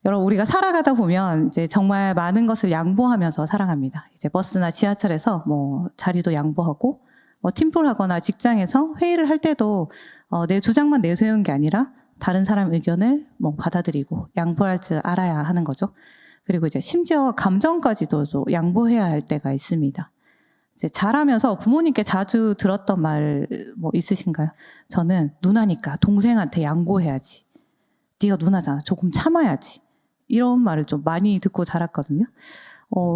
여러분, 우리가 살아가다 보면 이제 정말 많은 것을 양보하면서 살아갑니다. 이제 버스나 지하철에서 뭐 자리도 양보하고, 뭐 팀플 하거나 직장에서 회의를 할 때도 내 주장만 내세우는 게 아니라 다른 사람 의견을 뭐 받아들이고 양보할 줄 알아야 하는 거죠. 그리고 이제 심지어 감정까지도 또 양보해야 할 때가 있습니다. 이제 자라면서 부모님께 자주 들었던 말 뭐 있으신가요? 저는 누나니까 동생한테 양보해야지. 네가 누나잖아. 조금 참아야지. 이런 말을 좀 많이 듣고 자랐거든요.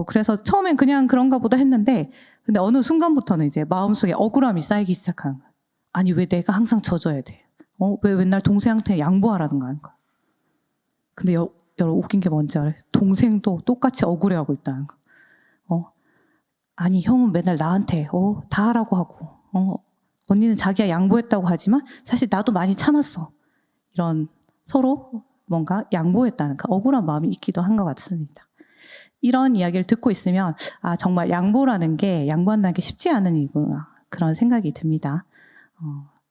그래서 처음엔 그냥 그런가 보다 했는데, 근데 어느 순간부터는 이제 마음속에 억울함이 쌓이기 시작한 거예요. 아니, 왜 내가 항상 져줘야 돼? 왜 맨날 동생한테 양보하라는 거야? 근데 여러분, 웃긴 게 뭔지 알아요? 동생도 똑같이 억울해하고 있다는 거. 아니, 형은 맨날 나한테 다 하라고 하고, 언니는 자기가 양보했다고 하지만 사실 나도 많이 참았어. 이런 서로 뭔가 양보했다는 그 억울한 마음이 있기도 한 것 같습니다. 이런 이야기를 듣고 있으면 정말 양보한다는 게 쉽지 않은 일이구나, 그런 생각이 듭니다.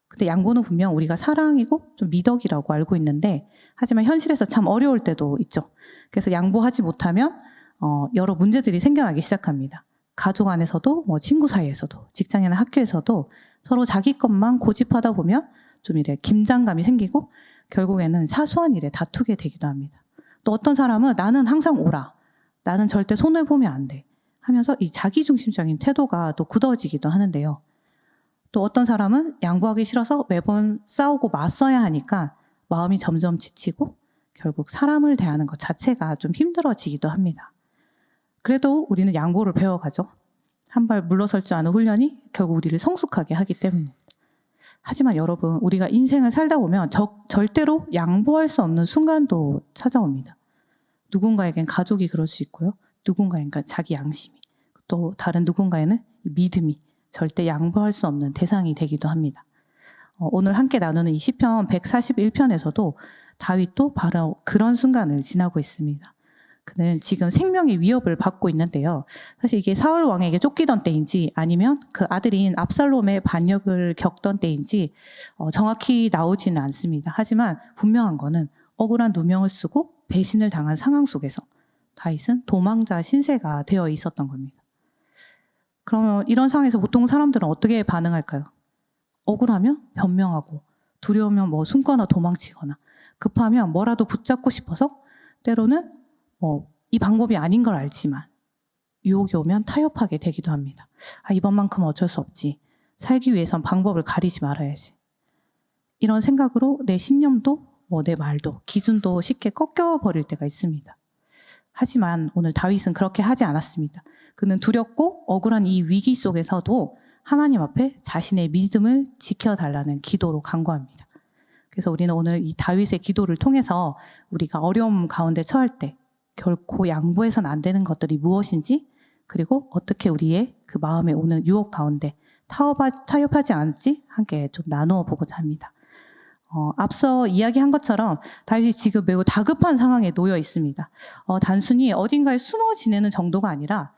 근데 양보는 분명 우리가 사랑이고 좀 미덕이라고 알고 있는데, 하지만 현실에서 참 어려울 때도 있죠. 그래서 양보하지 못하면 여러 문제들이 생겨나기 시작합니다. 가족 안에서도 뭐 친구 사이에서도 직장이나 학교에서도 서로 자기 것만 고집하다 보면 좀 이래 긴장감이 생기고 결국에는 사소한 일에 다투게 되기도 합니다. 또 어떤 사람은 나는 항상 옳아, 나는 절대 손해보면 안 돼 하면서 이 자기중심적인 태도가 또 굳어지기도 하는데요. 또 어떤 사람은 양보하기 싫어서 매번 싸우고 맞서야 하니까 마음이 점점 지치고 결국 사람을 대하는 것 자체가 좀 힘들어지기도 합니다. 그래도 우리는 양보를 배워가죠. 한 발 물러설 줄 아는 훈련이 결국 우리를 성숙하게 하기 때문입니다. 하지만 여러분, 우리가 인생을 살다 보면 절대로 양보할 수 없는 순간도 찾아옵니다. 누군가에겐 가족이 그럴 수 있고요. 누군가에겐 자기 양심이, 또 다른 누군가에는 믿음이 절대 양보할 수 없는 대상이 되기도 합니다. 오늘 함께 나누는 이 시편 141편에서도 다윗도 바로 그런 순간을 지나고 있습니다. 그는 지금 생명의 위협을 받고 있는데요. 사실 이게 사울 왕에게 쫓기던 때인지 아니면 그 아들인 압살롬의 반역을 겪던 때인지 정확히 나오지는 않습니다. 하지만 분명한 거는 억울한 누명을 쓰고 배신을 당한 상황 속에서 다윗은 도망자 신세가 되어 있었던 겁니다. 그러면 이런 상황에서 보통 사람들은 어떻게 반응할까요? 억울하면 변명하고, 두려우면 뭐 숨거나 도망치거나, 급하면 뭐라도 붙잡고 싶어서 때로는 이 방법이 아닌 걸 알지만 유혹이 오면 타협하게 되기도 합니다. 이번만큼은 어쩔 수 없지. 살기 위해선 방법을 가리지 말아야지. 이런 생각으로 내 신념도 내 말도 기준도 쉽게 꺾여버릴 때가 있습니다. 하지만 오늘 다윗은 그렇게 하지 않았습니다. 그는 두렵고 억울한 이 위기 속에서도 하나님 앞에 자신의 믿음을 지켜달라는 기도로 간구합니다. 그래서 우리는 오늘 이 다윗의 기도를 통해서 우리가 어려움 가운데 처할 때 결코 양보해서는 안 되는 것들이 무엇인지, 그리고 어떻게 우리의 그 마음에 오는 유혹 가운데 타협하지 않을지 함께 좀 나누어 보고자 합니다. 앞서 이야기한 것처럼 다윗이 지금 매우 다급한 상황에 놓여 있습니다. 단순히 어딘가에 숨어 지내는 정도가 아니라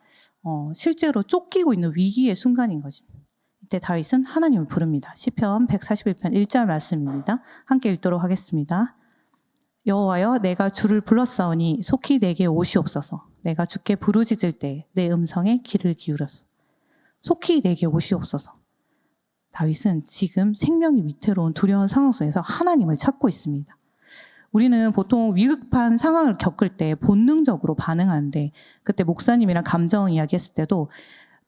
실제로 쫓기고 있는 위기의 순간인 것입니다. 이때 다윗은 하나님을 부릅니다. 시편 141편 1절 말씀입니다. 함께 읽도록 하겠습니다. 여호와여, 내가 주를 불렀사오니 속히 내게 오시옵소서. 내가 주께 부르짖을 때 내 음성에 귀를 기울여서 속히 내게 오시옵소서. 다윗은 지금 생명이 위태로운 두려운 상황 속에서 하나님을 찾고 있습니다. 우리는 보통 위급한 상황을 겪을 때 본능적으로 반응하는데, 그때 목사님이랑 감정 이야기했을 때도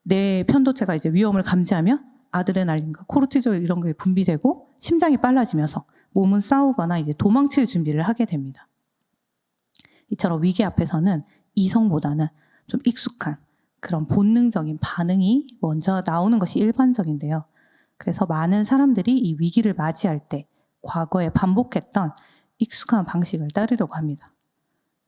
내 편도체가 이제 위험을 감지하면 아드레날린과 코르티졸 이런 게 분비되고 심장이 빨라지면서 몸은 싸우거나 이제 도망칠 준비를 하게 됩니다. 이처럼 위기 앞에서는 이성보다는 좀 익숙한 그런 본능적인 반응이 먼저 나오는 것이 일반적인데요. 그래서 많은 사람들이 이 위기를 맞이할 때 과거에 반복했던 익숙한 방식을 따르려고 합니다.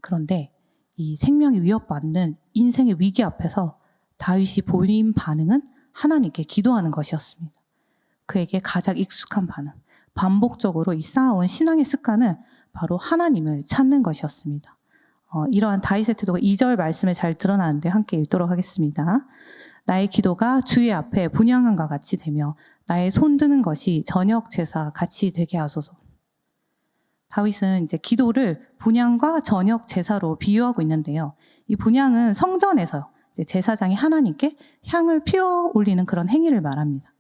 그런데 이 생명이 위협받는 인생의 위기 앞에서 다윗이 보인 반응은 하나님께 기도하는 것이었습니다. 그에게 가장 익숙한 반응, 반복적으로 이 쌓아온 신앙의 습관은 바로 하나님을 찾는 것이었습니다. 이러한 다윗의 태도가 2절 말씀에 잘 드러나는데 함께 읽도록 하겠습니다. 나의 기도가 주의 앞에 분향함과 같이 되며 나의 손드는 것이 저녁 제사 같이 되게 하소서. 다윗은 이제 기도를 분향과 저녁 제사로 비유하고 있는데요. 이 분향은 성전에서 이제 제사장이 하나님께 향을 피워 올리는 그런 행위를 말합니다.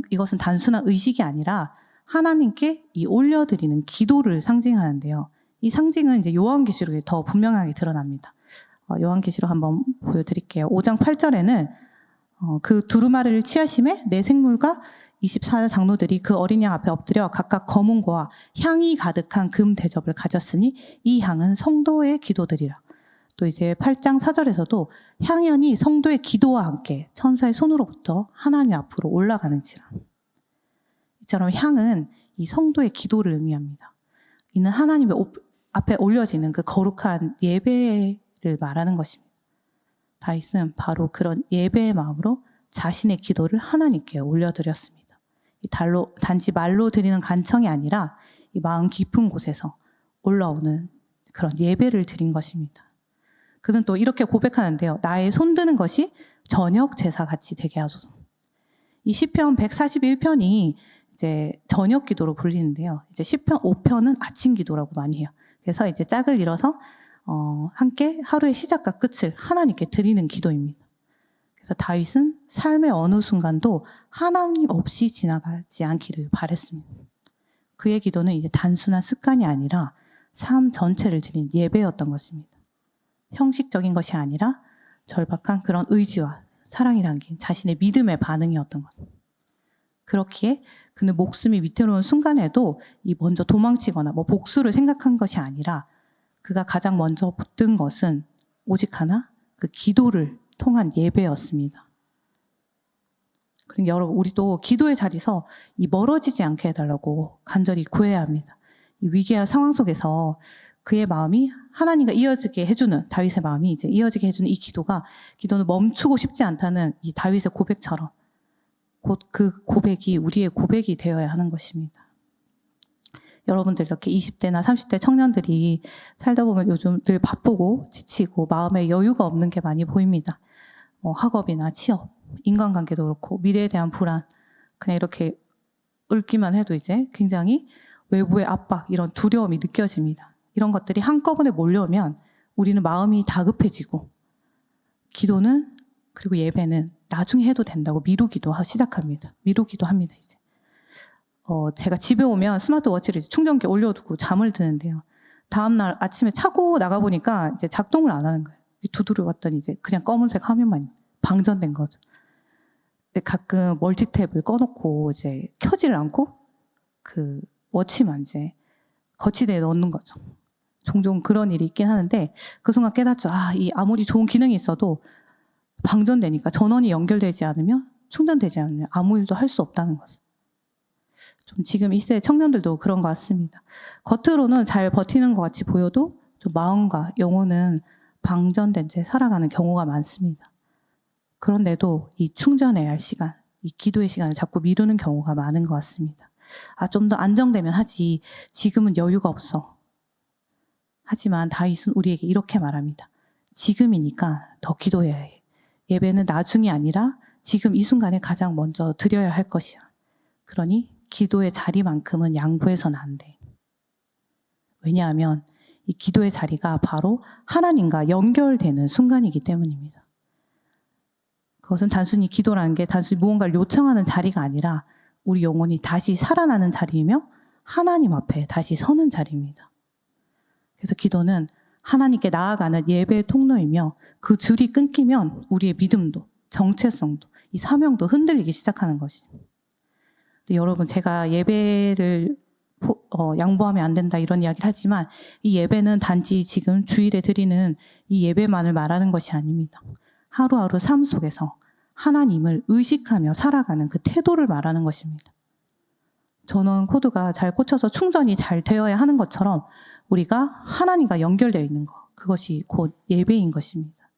이것은 단순한 의식이 아니라 하나님께 이 올려드리는 기도를 상징하는데요. 이 상징은 이제 요한계시록에 더 분명하게 드러납니다. 요한계시록 한번 보여드릴게요. 5장 8절에는 그 두루마리를 취하심에 내 생물과 24장로들이 그 어린 양 앞에 엎드려 각각 검은고와 향이 가득한 금 대접을 가졌으니 이 향은 성도의 기도들이라. 또 이제 8장 4절에서도 향연이 성도의 기도와 함께 천사의 손으로부터 하나님 앞으로 올라가는지라. 이처럼 향은 이 성도의 기도를 의미합니다. 이는 하나님의 앞에 올려지는 그 거룩한 예배를 말하는 것입니다. 다윗은 바로 그런 예배의 마음으로 자신의 기도를 하나님께 올려드렸습니다. 단지 말로 드리는 간청이 아니라 이 마음 깊은 곳에서 올라오는 그런 예배를 드린 것입니다. 그는 또 이렇게 고백하는데요. 나의 손드는 것이 저녁 제사같이 되게 하소서. 이 시편 141편이 이제 저녁 기도로 불리는데요. 이제 시편 5편은 아침 기도라고 많이 해요. 그래서 이제 짝을 이뤄서 함께 하루의 시작과 끝을 하나님께 드리는 기도입니다. 그래서 다윗은 삶의 어느 순간도 하나님 없이 지나가지 않기를 바랬습니다. 그의 기도는 이제 단순한 습관이 아니라 삶 전체를 드린 예배였던 것입니다. 형식적인 것이 아니라 절박한 그런 의지와 사랑이 담긴 자신의 믿음의 반응이었던 것. 그렇기에 그는 목숨이 위태로운 순간에도 이 먼저 도망치거나 복수를 생각한 것이 아니라 그가 가장 먼저 붙든 것은 오직 하나 그 기도를 통한 예배였습니다. 그럼 여러분, 우리도 기도의 자리에서 이 멀어지지 않게 해달라고 간절히 구해야 합니다. 이 위기의 상황 속에서 그의 마음이 하나님과 이어지게 해주는, 다윗의 마음이 이제 이어지게 해주는 이 기도는 멈추고 싶지 않다는 이 다윗의 고백처럼 곧 그 고백이 우리의 고백이 되어야 하는 것입니다. 여러분들 이렇게 20대나 30대 청년들이 살다 보면 요즘 늘 바쁘고 지치고 마음에 여유가 없는 게 많이 보입니다. 학업이나 취업, 인간관계도 그렇고 미래에 대한 불안, 그냥 이렇게 읊기만 해도 이제 굉장히 외부의 압박, 이런 두려움이 느껴집니다. 이런 것들이 한꺼번에 몰려오면 우리는 마음이 다급해지고 기도는 그리고 예배는 나중에 해도 된다고 미루기도 시작합니다. 미루기도 합니다, 이제. 제가 집에 오면 스마트워치를 충전기에 올려두고 잠을 드는데요. 다음날 아침에 차고 나가보니까 이제 작동을 안 하는 거예요. 두드려 봤더니 이제 그냥 검은색 화면만 방전된 거죠. 가끔 멀티탭을 꺼놓고 이제 켜지를 않고 그 워치만 이제 거치대에 넣는 거죠. 종종 그런 일이 있긴 하는데 그 순간 깨닫죠. 아무리 좋은 기능이 있어도 방전되니까 전원이 연결되지 않으면 충전되지 않으면 아무 일도 할 수 없다는 거죠. 좀 지금 이 세대 청년들도 그런 것 같습니다. 겉으로는 잘 버티는 것 같이 보여도 좀 마음과 영혼은 방전된 채 살아가는 경우가 많습니다. 그런데도 이 충전해야 할 시간, 이 기도의 시간을 자꾸 미루는 경우가 많은 것 같습니다. 좀 더 안정되면 하지, 지금은 여유가 없어. 하지만 다윗은 우리에게 이렇게 말합니다. 지금이니까 더 기도해야 해. 예배는 나중이 아니라 지금 이 순간에 가장 먼저 드려야 할 것이야. 그러니 기도의 자리만큼은 양보해서는 안 돼. 왜냐하면 이 기도의 자리가 바로 하나님과 연결되는 순간이기 때문입니다. 그것은 단순히 기도라는 게 단순히 무언가를 요청하는 자리가 아니라 우리 영혼이 다시 살아나는 자리이며 하나님 앞에 다시 서는 자리입니다. 그래서 기도는 하나님께 나아가는 예배의 통로이며 그 줄이 끊기면 우리의 믿음도 정체성도 이 사명도 흔들리기 시작하는 것입니다. 근데 여러분, 제가 예배를 양보하면 안 된다 이런 이야기를 하지만 이 예배는 단지 지금 주일에 드리는 이 예배만을 말하는 것이 아닙니다. 하루하루 삶 속에서 하나님을 의식하며 살아가는 그 태도를 말하는 것입니다. 전원 코드가 잘 꽂혀서 충전이 잘 되어야 하는 것처럼 우리가 하나님과 연결되어 있는 것, 그것이 곧 예배인 것입니다.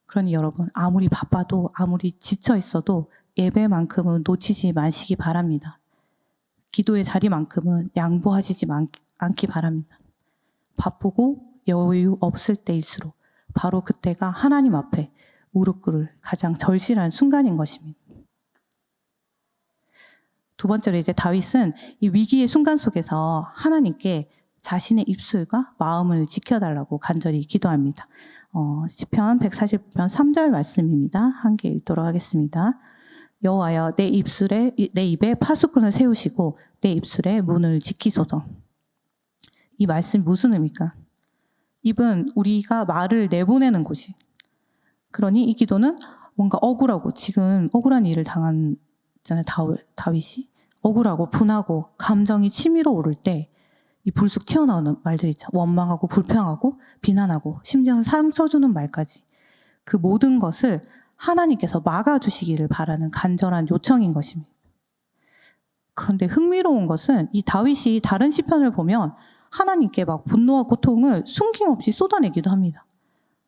그러니 여러분, 아무리 바빠도 아무리 지쳐 있어도 예배만큼은 놓치지 마시기 바랍니다. 기도의 자리만큼은 양보하시지 않기 바랍니다. 바쁘고 여유 없을 때일수록 바로 그때가 하나님 앞에 무릎 꿇을 가장 절실한 순간인 것입니다. 두 번째로 이제 다윗은 이 위기의 순간 속에서 하나님께 자신의 입술과 마음을 지켜달라고 간절히 기도합니다. 시편 140편 3절 말씀입니다. 함께 읽도록 하겠습니다. 여호와여 내 입에 파수꾼을 세우시고 내 입술에 문을 지키소서. 이 말씀이 무슨 의미입니까? 입은 우리가 말을 내보내는 곳이. 그러니 이 기도는 뭔가 억울하고 지금 억울한 일을 당한 다윗이 억울하고 분하고 감정이 치밀어 오를 때 이 불쑥 튀어나오는 말들 있죠. 원망하고 불평하고 비난하고 심지어는 상처 주는 말까지 그 모든 것을 하나님께서 막아주시기를 바라는 간절한 요청인 것입니다. 그런데 흥미로운 것은 이 다윗이 다른 시편을 보면 하나님께 막 분노와 고통을 숨김없이 쏟아내기도 합니다.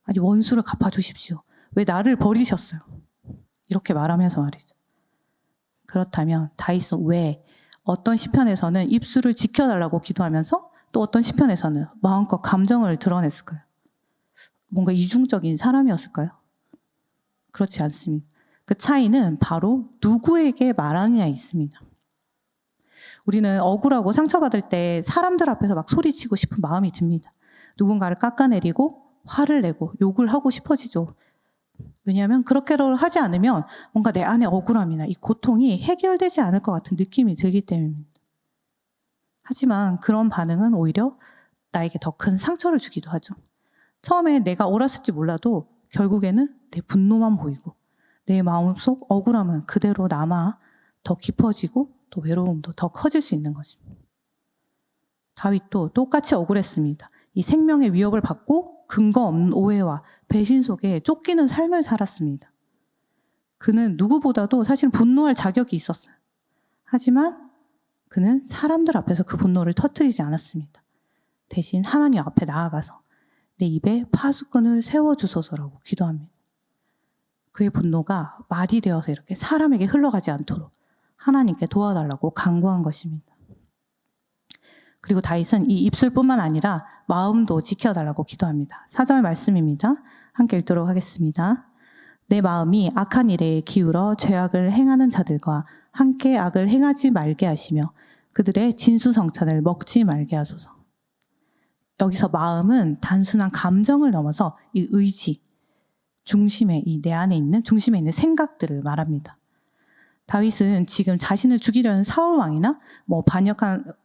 아니 원수를 갚아주십시오. 왜 나를 버리셨어요? 이렇게 말하면서 말이죠. 그렇다면 다윗은 왜 어떤 시편에서는 입술을 지켜달라고 기도하면서 또 어떤 시편에서는 마음껏 감정을 드러냈을까요? 뭔가 이중적인 사람이었을까요? 그렇지 않습니다. 그 차이는 바로 누구에게 말하느냐에 있습니다. 우리는 억울하고 상처받을 때 사람들 앞에서 막 소리치고 싶은 마음이 듭니다. 누군가를 깎아내리고 화를 내고 욕을 하고 싶어지죠. 왜냐하면 그렇게를 하지 않으면 뭔가 내 안의 억울함이나 이 고통이 해결되지 않을 것 같은 느낌이 들기 때문입니다. 하지만 그런 반응은 오히려 나에게 더 큰 상처를 주기도 하죠. 처음에 내가 옳았을지 몰라도 결국에는 내 분노만 보이고 내 마음속 억울함은 그대로 남아 더 깊어지고 또 외로움도 더 커질 수 있는 것입니다. 다윗도 똑같이 억울했습니다. 이 생명의 위협을 받고 근거 없는 오해와 배신 속에 쫓기는 삶을 살았습니다. 그는 누구보다도 사실 분노할 자격이 있었어요. 하지만 그는 사람들 앞에서 그 분노를 터뜨리지 않았습니다. 대신 하나님 앞에 나아가서 내 입에 파수꾼을 세워주소서라고 기도합니다. 그의 분노가 말이 되어서 이렇게 사람에게 흘러가지 않도록 하나님께 도와달라고 간구한 것입니다. 그리고 다윗은 이 입술뿐만 아니라 마음도 지켜달라고 기도합니다. 4절 말씀입니다. 함께 읽도록 하겠습니다. 내 마음이 악한 일에 기울어 죄악을 행하는 자들과 함께 악을 행하지 말게 하시며 그들의 진수성찬을 먹지 말게 하소서. 여기서 마음은 단순한 감정을 넘어서 이 의지, 중심에 내 안에 있는 중심에 있는 생각들을 말합니다. 다윗은 지금 자신을 죽이려는 사울 왕이나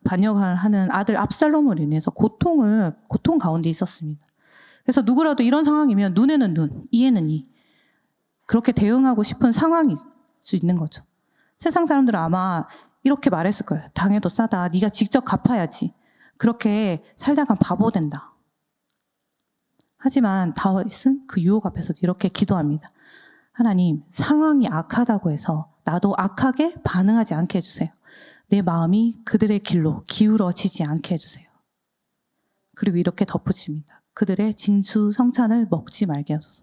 반역을 하는 아들 압살롬으로 인해서 고통 가운데 있었습니다. 그래서 누구라도 이런 상황이면 눈에는 눈, 이에는 이 그렇게 대응하고 싶은 상황일 수 있는 거죠. 세상 사람들은 아마 이렇게 말했을 거예요. 당해도 싸다. 네가 직접 갚아야지. 그렇게 살다간 바보 된다. 하지만 다윗은 그 유혹 앞에서 이렇게 기도합니다. 하나님, 상황이 악하다고 해서 나도 악하게 반응하지 않게 해주세요. 내 마음이 그들의 길로 기울어지지 않게 해주세요. 그리고 이렇게 덧붙입니다. 그들의 진수성찬을 먹지 말게 하소서.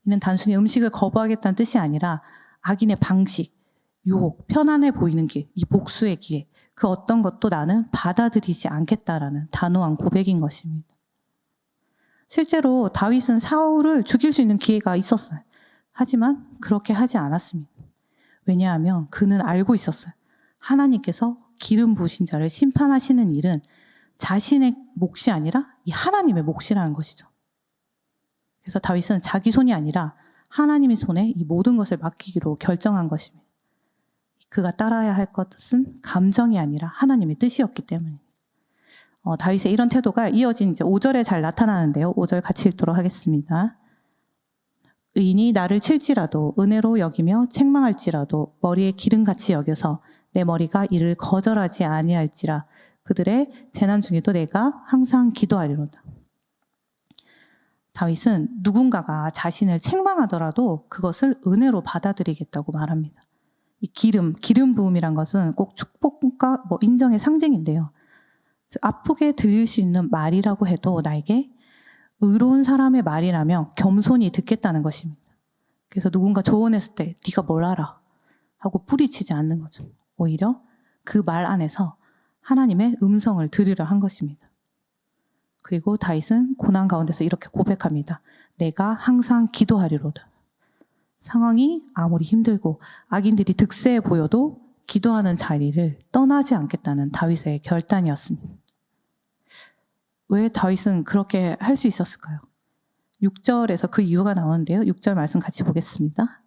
이는 단순히 음식을 거부하겠다는 뜻이 아니라 악인의 방식, 유혹, 편안해 보이는 길, 이 복수의 기회, 그 어떤 것도 나는 받아들이지 않겠다라는 단호한 고백인 것입니다. 실제로 다윗은 사울을 죽일 수 있는 기회가 있었어요. 하지만 그렇게 하지 않았습니다. 왜냐하면 그는 알고 있었어요. 하나님께서 기름 부으신 자를 심판하시는 일은 자신의 몫이 아니라 이 하나님의 몫이라는 것이죠. 그래서 다윗은 자기 손이 아니라 하나님의 손에 이 모든 것을 맡기기로 결정한 것입니다. 그가 따라야 할 것은 감정이 아니라 하나님의 뜻이었기 때문입니다. 다윗의 이런 태도가 이어진 이제 5절에 잘 나타나는데요. 5절 같이 읽도록 하겠습니다. 의인이 나를 칠지라도 은혜로 여기며 책망할지라도 머리에 기름같이 여겨서 내 머리가 이를 거절하지 아니할지라 그들의 재난 중에도 내가 항상 기도하리로다. 다윗은 누군가가 자신을 책망하더라도 그것을 은혜로 받아들이겠다고 말합니다. 이 기름 부음이란 것은 꼭 축복과 인정의 상징인데요. 아프게 들릴 수 있는 말이라고 해도 나에게 의로운 사람의 말이라면 겸손히 듣겠다는 것입니다. 그래서 누군가 조언했을 때 네가 뭘 알아? 하고 뿌리치지 않는 거죠. 오히려 그 말 안에서 하나님의 음성을 들으려 한 것입니다. 그리고 다윗은 고난 가운데서 이렇게 고백합니다. 내가 항상 기도하리로다. 상황이 아무리 힘들고 악인들이 득세해 보여도 기도하는 자리를 떠나지 않겠다는 다윗의 결단이었습니다. 왜 다윗은 그렇게 할 수 있었을까요? 6절에서 그 이유가 나오는데요. 6절 말씀 같이 보겠습니다.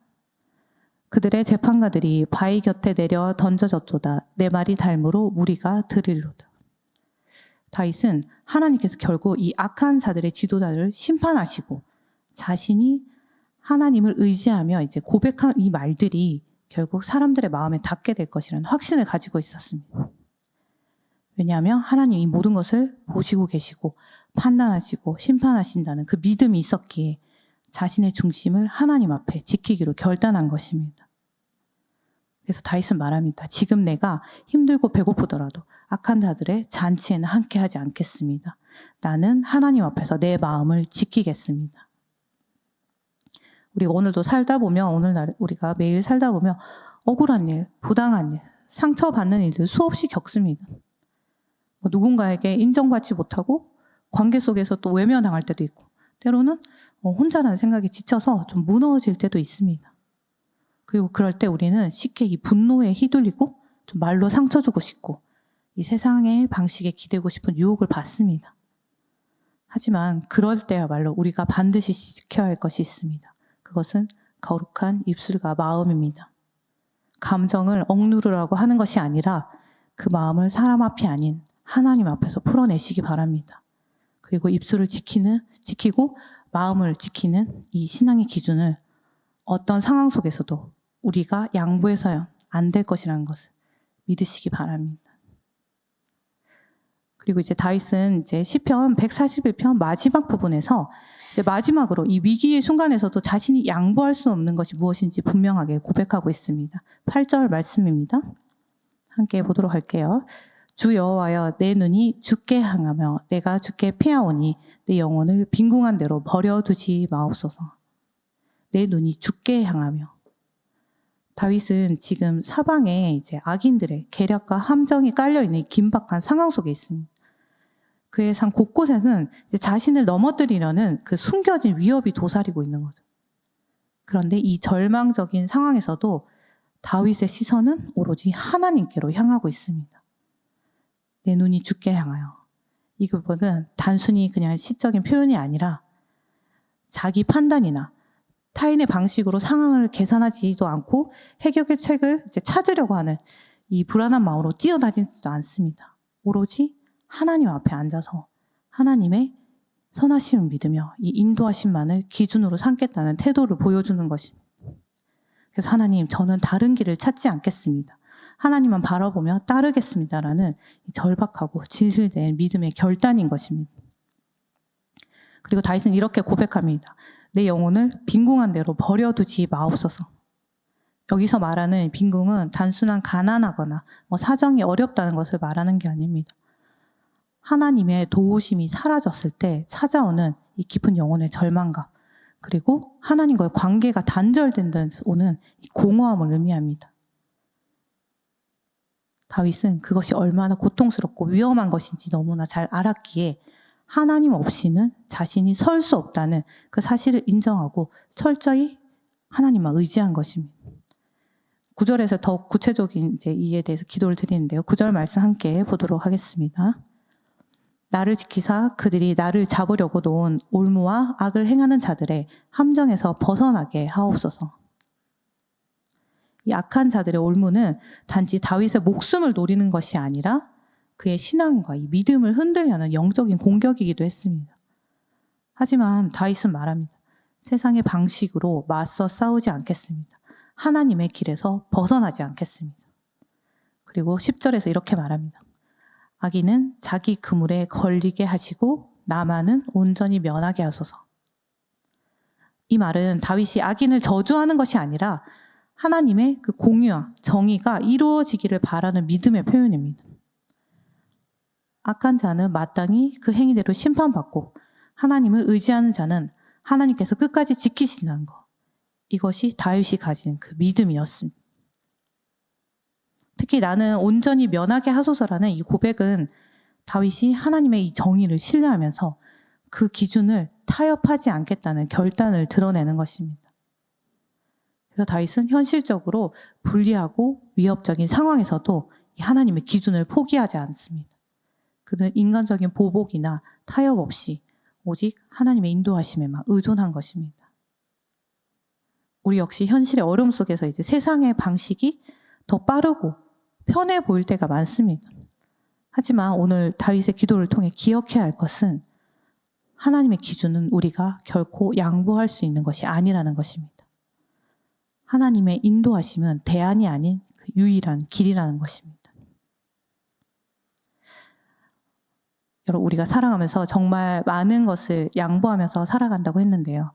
그들의 재판가들이 바위 곁에 내려 던져졌도다. 내 말이 닮으로 무리가 들으리로다. 다윗은 하나님께서 결국 이 악한 자들의 지도자를 심판하시고 자신이 하나님을 의지하며 이제 고백한 이 말들이 결국 사람들의 마음에 닿게 될 것이라는 확신을 가지고 있었습니다. 왜냐하면 하나님이 모든 것을 보시고 계시고 판단하시고 심판하신다는 그 믿음이 있었기에 자신의 중심을 하나님 앞에 지키기로 결단한 것입니다. 그래서 다윗은 말합니다. 지금 내가 힘들고 배고프더라도 악한 자들의 잔치에는 함께하지 않겠습니다. 나는 하나님 앞에서 내 마음을 지키겠습니다. 우리가 오늘도 살다 보면 오늘날 우리가 매일 살다 보면 억울한 일, 부당한 일, 상처받는 일들 수없이 겪습니다. 누군가에게 인정받지 못하고 관계 속에서 또 외면당할 때도 있고 때로는 혼자라는 생각에 지쳐서 좀 무너질 때도 있습니다. 그리고 그럴 때 우리는 쉽게 이 분노에 휘둘리고 좀 말로 상처 주고 싶고 이 세상의 방식에 기대고 싶은 유혹을 받습니다. 하지만 그럴 때야말로 우리가 반드시 지켜야 할 것이 있습니다. 그것은 거룩한 입술과 마음입니다. 감정을 억누르라고 하는 것이 아니라 그 마음을 사람 앞이 아닌 하나님 앞에서 풀어내시기 바랍니다. 그리고 입술을 지키고 마음을 지키는 이 신앙의 기준을 어떤 상황 속에서도 우리가 양보해서야 안 될 것이라는 것을 믿으시기 바랍니다. 그리고 이제 다윗은 이제 시편 141편 마지막 부분에서 이제 마지막으로 이 위기의 순간에서도 자신이 양보할 수 없는 것이 무엇인지 분명하게 고백하고 있습니다. 8절 말씀입니다. 함께 보도록 할게요. 주 여호와여 내 눈이 주께 향하며 내가 주께 피하오니 내 영혼을 빈궁한 대로 버려두지 마옵소서. 내 눈이 주께 향하며 다윗은 지금 사방에 이제 악인들의 계략과 함정이 깔려있는 긴박한 상황 속에 있습니다. 그의 삶 곳곳에는 이제 자신을 넘어뜨리려는 그 숨겨진 위협이 도사리고 있는 거죠. 그런데 이 절망적인 상황에서도 다윗의 시선은 오로지 하나님께로 향하고 있습니다. 내 눈이 주께 향하여. 이 부분은 단순히 그냥 시적인 표현이 아니라 자기 판단이나 타인의 방식으로 상황을 계산하지도 않고 해결책을 이제 찾으려고 하는 이 불안한 마음으로 뛰어다니지도 않습니다. 오로지 하나님 앞에 앉아서 하나님의 선하심을 믿으며 이 인도하심만을 기준으로 삼겠다는 태도를 보여주는 것입니다. 그래서 하나님, 저는 다른 길을 찾지 않겠습니다. 하나님만 바라보며 따르겠습니다라는 절박하고 진실된 믿음의 결단인 것입니다. 그리고 다윗은 이렇게 고백합니다. 내 영혼을 빈궁한 대로 버려두지 마옵소서. 여기서 말하는 빈궁은 단순한 가난하거나 사정이 어렵다는 것을 말하는 게 아닙니다. 하나님의 도우심이 사라졌을 때 찾아오는 이 깊은 영혼의 절망감, 그리고 하나님과의 관계가 단절된 데 오는 이 공허함을 의미합니다. 다윗은 그것이 얼마나 고통스럽고 위험한 것인지 너무나 잘 알았기에 하나님 없이는 자신이 설 수 없다는 그 사실을 인정하고 철저히 하나님만 의지한 것입니다. 9절에서 더 구체적인 이에 대해서 기도를 드리는데요. 9절 말씀 함께 보도록 하겠습니다. 나를 지키사 그들이 나를 잡으려고 놓은 올무와 악을 행하는 자들의 함정에서 벗어나게 하옵소서. 이 악한 자들의 올무는 단지 다윗의 목숨을 노리는 것이 아니라 그의 신앙과 이 믿음을 흔들려는 영적인 공격이기도 했습니다. 하지만 다윗은 말합니다. 세상의 방식으로 맞서 싸우지 않겠습니다. 하나님의 길에서 벗어나지 않겠습니다. 그리고 10절에서 이렇게 말합니다. 악인은 자기 그물에 걸리게 하시고 나만은 온전히 면하게 하소서. 이 말은 다윗이 악인을 저주하는 것이 아니라 하나님의 그 공의와 정의가 이루어지기를 바라는 믿음의 표현입니다. 악한 자는 마땅히 그 행위대로 심판받고 하나님을 의지하는 자는 하나님께서 끝까지 지키신다는 것. 이것이 다윗이 가진 그 믿음이었습니다. 특히 나는 온전히 면하게 하소서라는 이 고백은 다윗이 하나님의 이 정의를 신뢰하면서 그 기준을 타협하지 않겠다는 결단을 드러내는 것입니다. 그래서 다윗은 현실적으로 불리하고 위협적인 상황에서도 이 하나님의 기준을 포기하지 않습니다. 그는 인간적인 보복이나 타협 없이 오직 하나님의 인도하심에만 의존한 것입니다. 우리 역시 현실의 어려움 속에서 이제 세상의 방식이 더 빠르고 편해 보일 때가 많습니다. 하지만 오늘 다윗의 기도를 통해 기억해야 할 것은 하나님의 기준은 우리가 결코 양보할 수 있는 것이 아니라는 것입니다. 하나님의 인도하심은 대안이 아닌 그 유일한 길이라는 것입니다. 여러분, 우리가 살아가면서 정말 많은 것을 양보하면서 살아간다고 했는데요.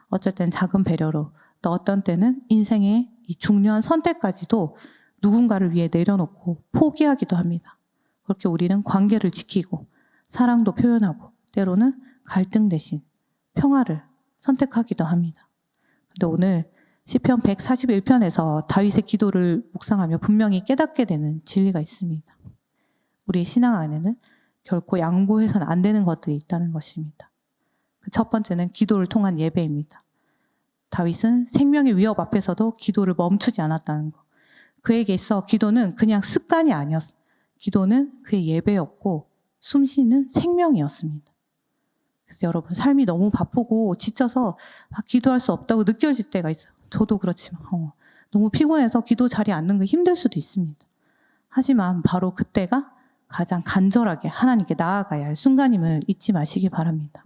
어쩔 땐 작은 배려로, 또 어떤 때는 인생의 이 중요한 선택까지도 누군가를 위해 내려놓고 포기하기도 합니다. 그렇게 우리는 관계를 지키고 사랑도 표현하고 때로는 갈등 대신 평화를 선택하기도 합니다. 근데 오늘 시편 141편에서 다윗의 기도를 묵상하며 분명히 깨닫게 되는 진리가 있습니다. 우리의 신앙 안에는 결코 양보해서는 안 되는 것들이 있다는 것입니다. 그 첫 번째는 기도를 통한 예배입니다. 다윗은 생명의 위협 앞에서도 기도를 멈추지 않았다는 것. 그에게 있어 기도는 그냥 습관이 아니었어요. 기도는 그의 예배였고 숨쉬는 생명이었습니다. 그래서 여러분, 삶이 너무 바쁘고 지쳐서 기도할 수 없다고 느껴질 때가 있어요. 저도 그렇지만 너무 피곤해서 기도 자리에 앉는 게 힘들 수도 있습니다. 하지만 바로 그때가 가장 간절하게 하나님께 나아가야 할 순간임을 잊지 마시기 바랍니다.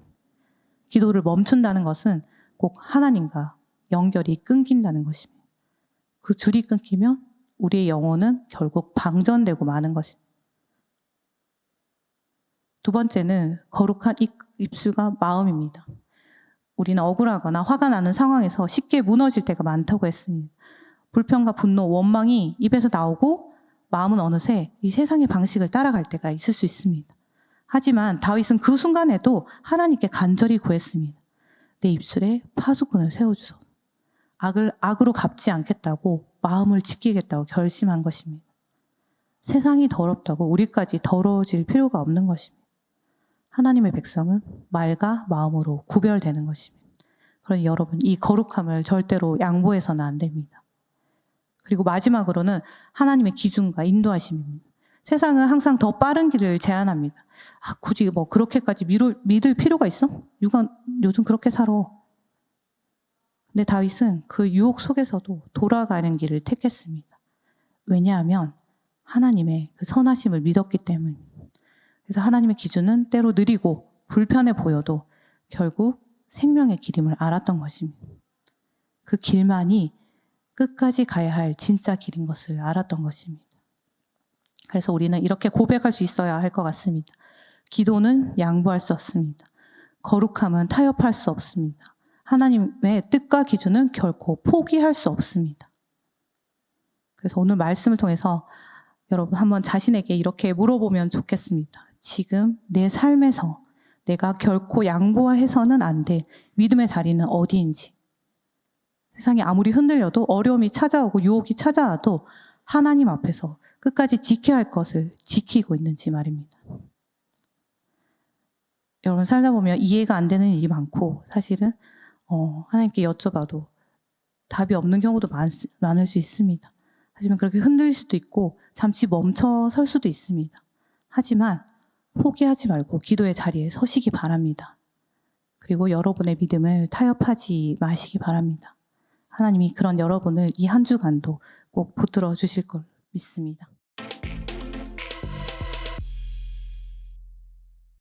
기도를 멈춘다는 것은 꼭 하나님과 연결이 끊긴다는 것입니다. 그 줄이 끊기면 우리의 영혼은 결국 방전되고 마는 것입니다. 두 번째는 거룩한 입술과 마음입니다. 우리는 억울하거나 화가 나는 상황에서 쉽게 무너질 때가 많다고 했습니다. 불평과 분노, 원망이 입에서 나오고 마음은 어느새 이 세상의 방식을 따라갈 때가 있을 수 있습니다. 하지만 다윗은 그 순간에도 하나님께 간절히 구했습니다. 내 입술에 파수꾼을 세워주소서. 악으로 갚지 않겠다고 마음을 지키겠다고 결심한 것입니다. 세상이 더럽다고 우리까지 더러워질 필요가 없는 것입니다. 하나님의 백성은 말과 마음으로 구별되는 것입니다. 그러니 여러분, 이 거룩함을 절대로 양보해서는 안 됩니다. 그리고 마지막으로는 하나님의 기준과 인도하심입니다. 세상은 항상 더 빠른 길을 제안합니다. 굳이 그렇게까지 믿을 필요가 있어? 요즘 그렇게 살아. 근데 다윗은 그 유혹 속에서도 돌아가는 길을 택했습니다. 왜냐하면 하나님의 그 선하심을 믿었기 때문입니다. 그래서 하나님의 기준은 때로 느리고 불편해 보여도 결국 생명의 길임을 알았던 것입니다. 그 길만이 끝까지 가야 할 진짜 길인 것을 알았던 것입니다. 그래서 우리는 이렇게 고백할 수 있어야 할 것 같습니다. 기도는 양보할 수 없습니다. 거룩함은 타협할 수 없습니다. 하나님의 뜻과 기준은 결코 포기할 수 없습니다. 그래서 오늘 말씀을 통해서 여러분 한번 자신에게 이렇게 물어보면 좋겠습니다. 지금 내 삶에서 내가 결코 양보해서는 안 될 믿음의 자리는 어디인지, 세상이 아무리 흔들려도 어려움이 찾아오고 유혹이 찾아와도 하나님 앞에서 끝까지 지켜야 할 것을 지키고 있는지 말입니다. 여러분, 살다 보면 이해가 안 되는 일이 많고 사실은 하나님께 여쭤봐도 답이 없는 경우도 많을 수 있습니다. 하지만 그렇게 흔들릴 수도 있고 잠시 멈춰 설 수도 있습니다. 하지만 포기하지 말고 기도의 자리에 서시기 바랍니다. 그리고 여러분의 믿음을 타협하지 마시기 바랍니다. 하나님이 그런 여러분을 이 한 주간도 꼭 붙들어 주실 걸 믿습니다.